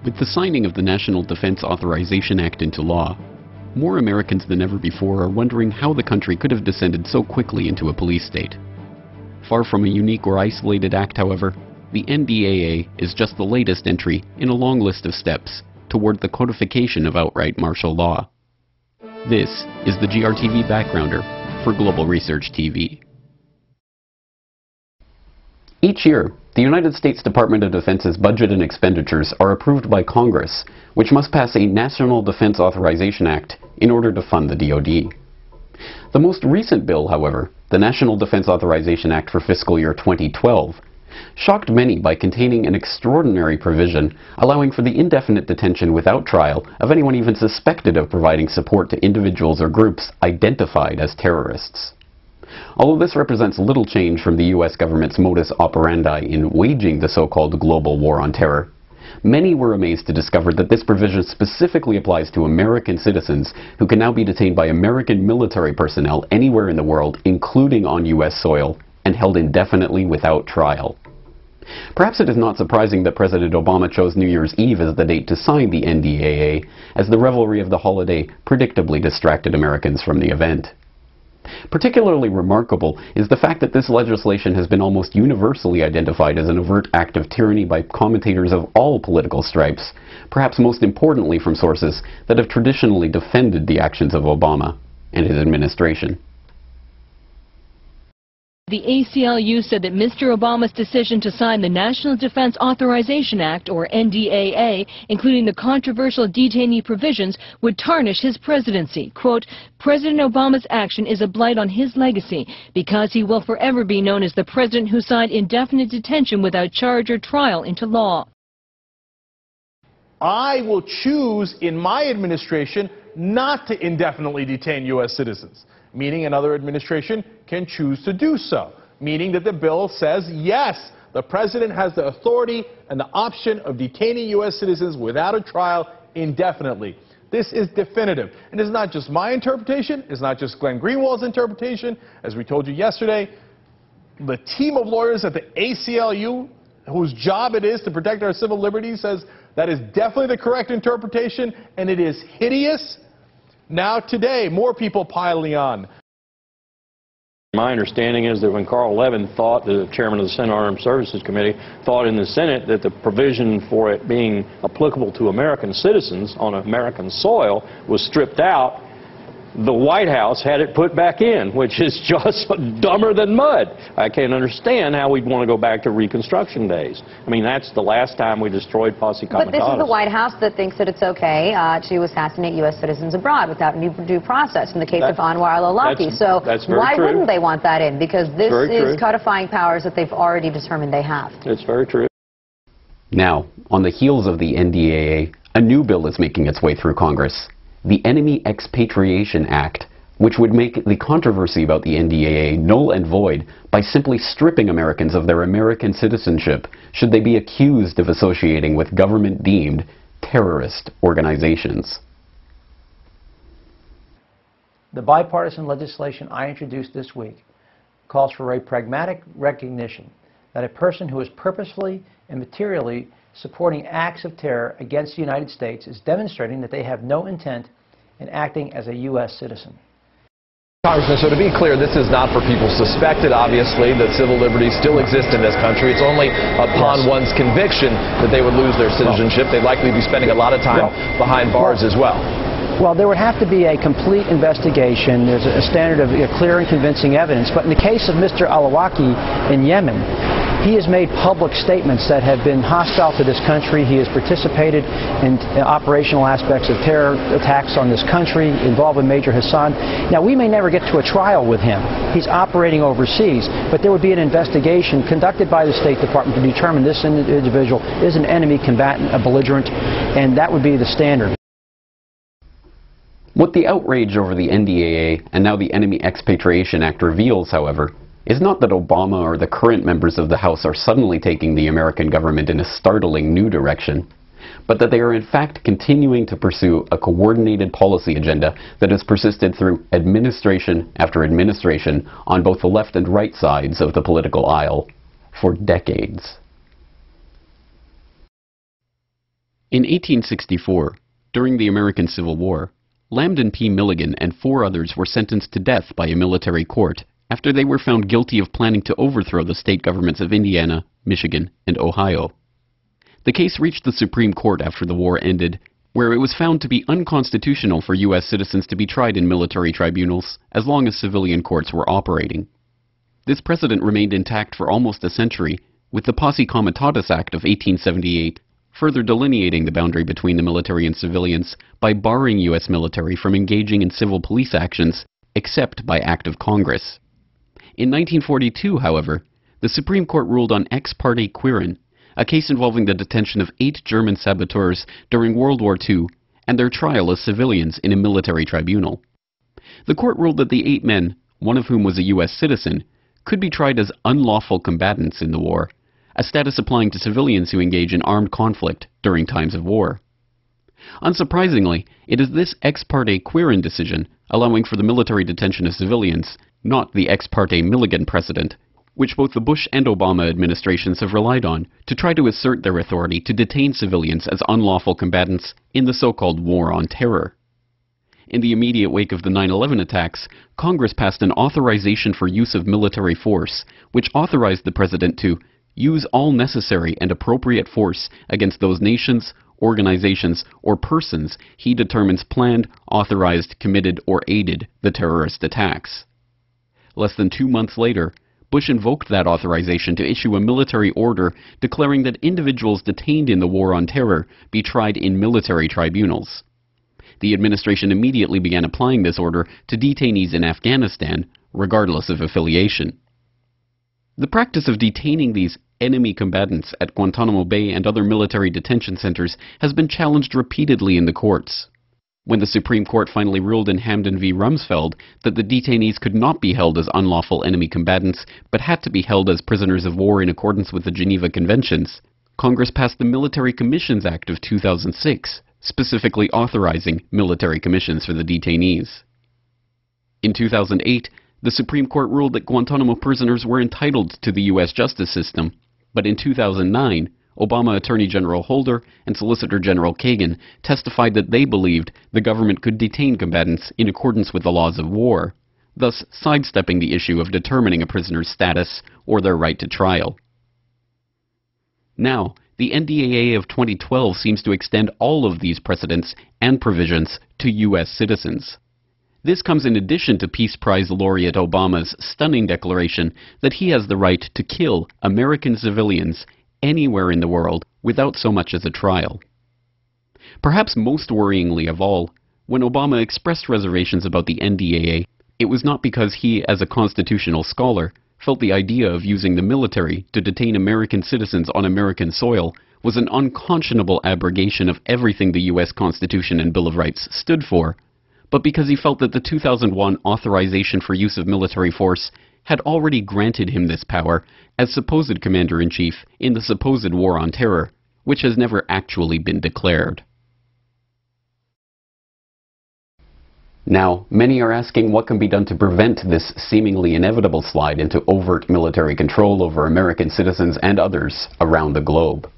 With the signing of the National Defense Authorization Act into law, more Americans than ever before are wondering how the country could have descended so quickly into a police state. Far from a unique or isolated act, however, the NDAA is just the latest entry in a long list of steps toward the codification of outright martial law. This is the GRTV Backgrounder for Global Research TV. Each year, the United States Department of Defense's budget and expenditures are approved by Congress, which must pass a National Defense Authorization Act in order to fund the DoD. The most recent bill, however, the National Defense Authorization Act for fiscal year 2012, shocked many by containing an extraordinary provision allowing for the indefinite detention without trial of anyone even suspected of providing support to individuals or groups identified as terrorists. Although this represents little change from the U.S. government's modus operandi in waging the so-called global war on terror, many were amazed to discover that this provision specifically applies to American citizens who can now be detained by American military personnel anywhere in the world, including on U.S. soil, and held indefinitely without trial. Perhaps it is not surprising that President Obama chose New Year's Eve as the date to sign the NDAA, as the revelry of the holiday predictably distracted Americans from the event. Particularly remarkable is the fact that this legislation has been almost universally identified as an overt act of tyranny by commentators of all political stripes, perhaps most importantly from sources that have traditionally defended the actions of Obama and his administration. The ACLU said that Mr. Obama's decision to sign the National Defense Authorization Act, or NDAA, including the controversial detainee provisions, would tarnish his presidency. Quote, President Obama's action is a blight on his legacy because he will forever be known as the president who signed indefinite detention without charge or trial into law. I will choose in my administration not to indefinitely detain U.S. citizens. Meaning another administration can choose to do so, meaning that the bill says, yes, the president has the authority and the option of detaining U.S. citizens without a trial indefinitely. This is definitive. And it's not just my interpretation, it's not just Glenn Greenwald's interpretation. As we told you yesterday, the team of lawyers at the ACLU, whose job it is to protect our civil liberties, says that is definitely the correct interpretation, and it is hideous. Now today, more people piling on. My understanding is that when Carl Levin thought, the chairman of the Senate Armed Services Committee, thought in the Senate that the provision for it being applicable to American citizens on American soil was stripped out, the White House had it put back in, which is just dumber than mud. I can't understand how we'd want to go back to Reconstruction days. I mean, that's the last time we destroyed posse comitatus. But this is the White House that thinks that it's okay to assassinate U.S. citizens abroad without due process in the case of Anwar al-Awlaki. So why wouldn't they want that in? Because this is codifying powers that they've already determined they have. It's very true. Now, on the heels of the NDAA, a new bill is making its way through Congress. The Enemy Expatriation Act, which would make the controversy about the NDAA null and void by simply stripping Americans of their American citizenship should they be accused of associating with government-deemed terrorist organizations. The bipartisan legislation I introduced this week calls for a pragmatic recognition that a person who is purposefully and materially supporting acts of terror against the United States is demonstrating that they have no intent in acting as a U.S. citizen. Congressman, so to be clear, this is not for people suspected, obviously, that civil liberties still exist in this country. It's only upon one's conviction that they would lose their citizenship. They'd likely be spending a lot of time behind bars as well. Well, there would have to be a complete investigation. There's a standard of clear and convincing evidence. But in the case of Mr. al-Awlaki in Yemen, he has made public statements that have been hostile to this country. He has participated in operational aspects of terror attacks on this country, involved with Major Hassan. Now, we may never get to a trial with him. He's operating overseas, but there would be an investigation conducted by the State Department to determine this individual is an enemy combatant, a belligerent, and that would be the standard. What the outrage over the NDAA and now the Enemy Expatriation Act reveals, however, is not that Obama or the current members of the House are suddenly taking the American government in a startling new direction, but that they are in fact continuing to pursue a coordinated policy agenda that has persisted through administration after administration on both the left and right sides of the political aisle for decades. In 1864, during the American Civil War, Lambden P. Milligan and 4 others were sentenced to death by a military court after they were found guilty of planning to overthrow the state governments of Indiana, Michigan, and Ohio. The case reached the Supreme Court after the war ended, where it was found to be unconstitutional for U.S. citizens to be tried in military tribunals as long as civilian courts were operating. This precedent remained intact for almost a century, with the Posse Comitatus Act of 1878 further delineating the boundary between the military and civilians by barring U.S. military from engaging in civil police actions except by act of Congress. In 1942, however, the Supreme Court ruled on Ex parte Quirin, a case involving the detention of 8 German saboteurs during World War II and their trial as civilians in a military tribunal. The court ruled that the 8 men, one of whom was a U.S. citizen, could be tried as unlawful combatants in the war, a status applying to civilians who engage in armed conflict during times of war. Unsurprisingly, it is this Ex parte Quirin decision allowing for the military detention of civilians, not the Ex parte Milligan precedent, which both the Bush and Obama administrations have relied on to try to assert their authority to detain civilians as unlawful combatants in the so-called War on Terror. In the immediate wake of the 9/11 attacks, Congress passed an authorization for use of military force, which authorized the president to use all necessary and appropriate force against those nations, organizations, or persons he determines planned, authorized, committed, or aided the terrorist attacks. Less than 2 months later, Bush invoked that authorization to issue a military order declaring that individuals detained in the War on Terror be tried in military tribunals. The administration immediately began applying this order to detainees in Afghanistan, regardless of affiliation. The practice of detaining these enemy combatants at Guantanamo Bay and other military detention centers has been challenged repeatedly in the courts. When the Supreme Court finally ruled in Hamdan v. Rumsfeld that the detainees could not be held as unlawful enemy combatants, but had to be held as prisoners of war in accordance with the Geneva Conventions, Congress passed the Military Commissions Act of 2006, specifically authorizing military commissions for the detainees. In 2008, the Supreme Court ruled that Guantanamo prisoners were entitled to the U.S. justice system, but in 2009, Obama Attorney General Holder and Solicitor General Kagan testified that they believed the government could detain combatants in accordance with the laws of war, thus sidestepping the issue of determining a prisoner's status or their right to trial. Now, the NDAA of 2012 seems to extend all of these precedents and provisions to U.S. citizens. This comes in addition to Peace Prize laureate Obama's stunning declaration that he has the right to kill American civilians anywhere in the world without so much as a trial. Perhaps most worryingly of all, when Obama expressed reservations about the NDAA, it was not because he, as a constitutional scholar, felt the idea of using the military to detain American citizens on American soil was an unconscionable abrogation of everything the U.S. Constitution and Bill of Rights stood for, but because he felt that the 2001 authorization for use of military force had already granted him this power as supposed commander-in-chief in the supposed War on Terror, which has never actually been declared. Now, many are asking what can be done to prevent this seemingly inevitable slide into overt military control over American citizens and others around the globe.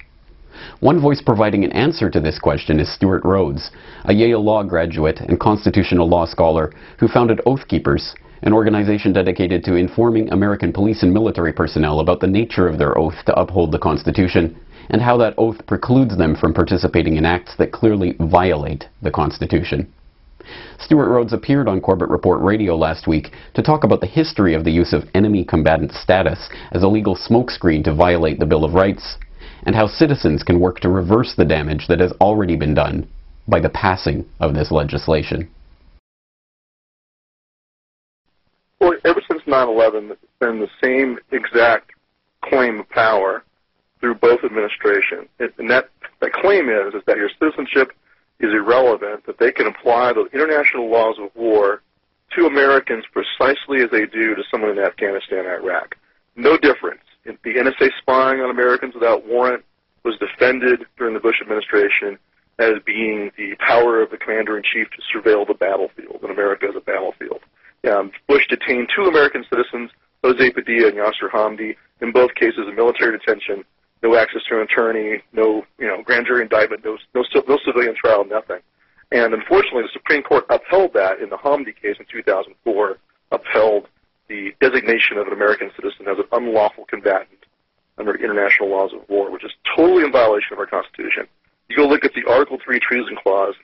One voice providing an answer to this question is Stuart Rhodes, a Yale Law graduate and constitutional law scholar who founded Oath Keepers, an organization dedicated to informing American police and military personnel about the nature of their oath to uphold the Constitution and how that oath precludes them from participating in acts that clearly violate the Constitution. Stuart Rhodes appeared on Corbett Report Radio last week to talk about the history of the use of enemy combatant status as a legal smokescreen to violate the Bill of Rights, and how citizens can work to reverse the damage that has already been done by the passing of this legislation. Well, ever since 9/11, it's been the same exact claim of power through both administrations. And that claim is that your citizenship is irrelevant, that they can apply the international laws of war to Americans precisely as they do to someone in Afghanistan or Iraq. No difference. The NSA spying on Americans without warrant was defended during the Bush administration as being the power of the commander-in-chief to surveil the battlefield, and America as a battlefield. Bush detained 2 American citizens, Jose Padilla and Yasser Hamdi, in both cases of military detention no access to an attorney, no grand jury indictment, no civilian trial, nothing. And unfortunately, the Supreme Court upheld that in the Hamdi case in 2004, upheld the designation of an American citizen as an unlawful combatant under international laws of war, which is totally in violation of our Constitution. You go look at the Article 3 Treason Clause,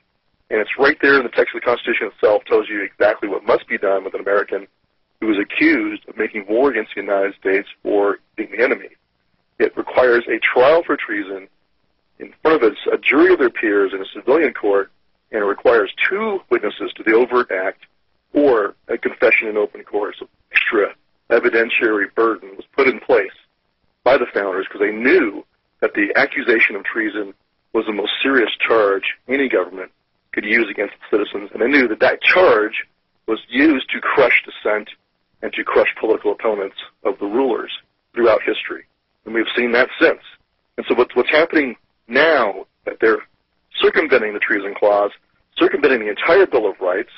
and it's right there in the text of the Constitution itself, tells you exactly what must be done with an American who is accused of making war against the United States or being the enemy. It requires a trial for treason in front of a jury of their peers in a civilian court, and it requires 2 witnesses to the overt act or a confession in open court. So extra evidentiary burden was put in place by the founders because they knew that the accusation of treason was the most serious charge any government could use against its citizens, and they knew that that charge was used to crush dissent and to crush political opponents of the rulers throughout history. And we've seen that since. And so what's happening now, that they're circumventing the Treason Clause, circumventing the entire Bill of Rights,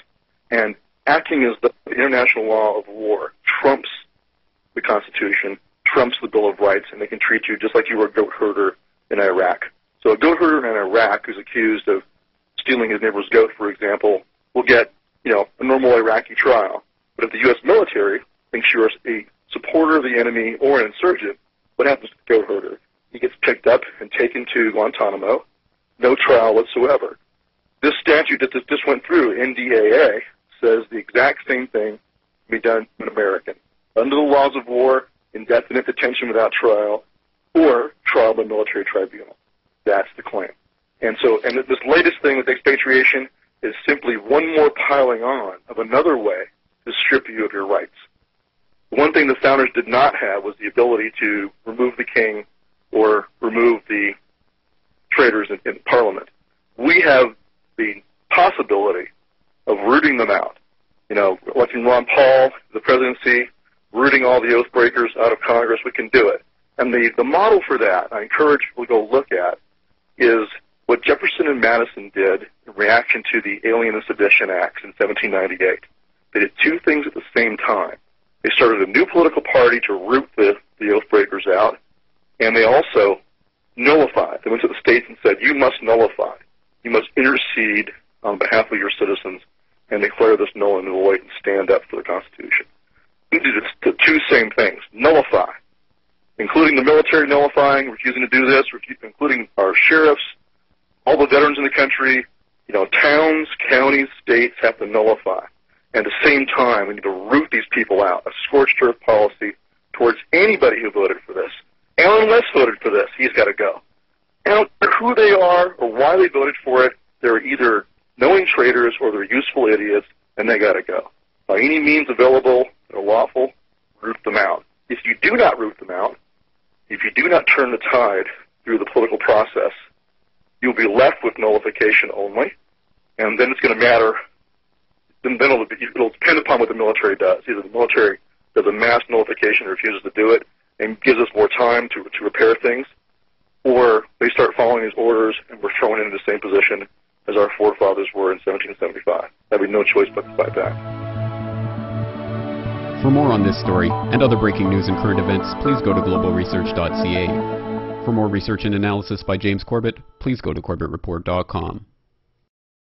and acting as the international law of war trumps the Constitution, trumps the Bill of Rights, and they can treat you just like you were a goat herder in Iraq. So a goat herder in Iraq who's accused of stealing his neighbor's goat, for example, will get, a normal Iraqi trial. But if the U.S. military thinks you're a supporter of the enemy or an insurgent, what happens to the goat herder? He gets picked up and taken to Guantanamo, no trial whatsoever. This statute that just went through, NDAA, says the exact same thing can be done to an American. Under the laws of war, indefinite detention without trial, or trial by military tribunal. That's the claim. And this latest thing with expatriation is simply one more piling on of another way to strip you of your rights. The one thing the founders did not have was the ability to remove the king or remove the traitors in Parliament. We have the possibility of rooting them out. Electing Ron Paul to the presidency, rooting all the oath breakers out of Congress, we can do it. And the model for that, I encourage people to go look at, is what Jefferson and Madison did in reaction to the Alien and Sedition Acts in 1798. They did 2 things at the same time. They started a new political party to root the oath breakers out, and they also nullified. They went to the states and said, you must nullify. You must intercede on behalf of your citizens and declare this null and void and stand up for the Constitution. We did the 2 same things. Nullify, including the military nullifying, refusing to do this, including our sheriffs, all the veterans in the country, towns, counties, states have to nullify. And at the same time, we need to root these people out, a scorched earth policy towards anybody who voted for this. Alan West voted for this. He's got to go. And I don't care who they are or why they voted for it. They're either knowing traitors or they're useful idiots, and they got to go. By any means available that are lawful, root them out. If you do not root them out, if you do not turn the tide through the political process, you'll be left with nullification only, and then it's going to matter. Then it'll depend upon what the military does. Either the military does a mass nullification and refuses to do it and gives us more time to repair things, or they start following these orders and we're thrown into the same position as our forefathers were in 1775. There'll be no choice but to fight back. For more on this story and other breaking news and current events, please go to globalresearch.ca. For more research and analysis by James Corbett, please go to corbettreport.com.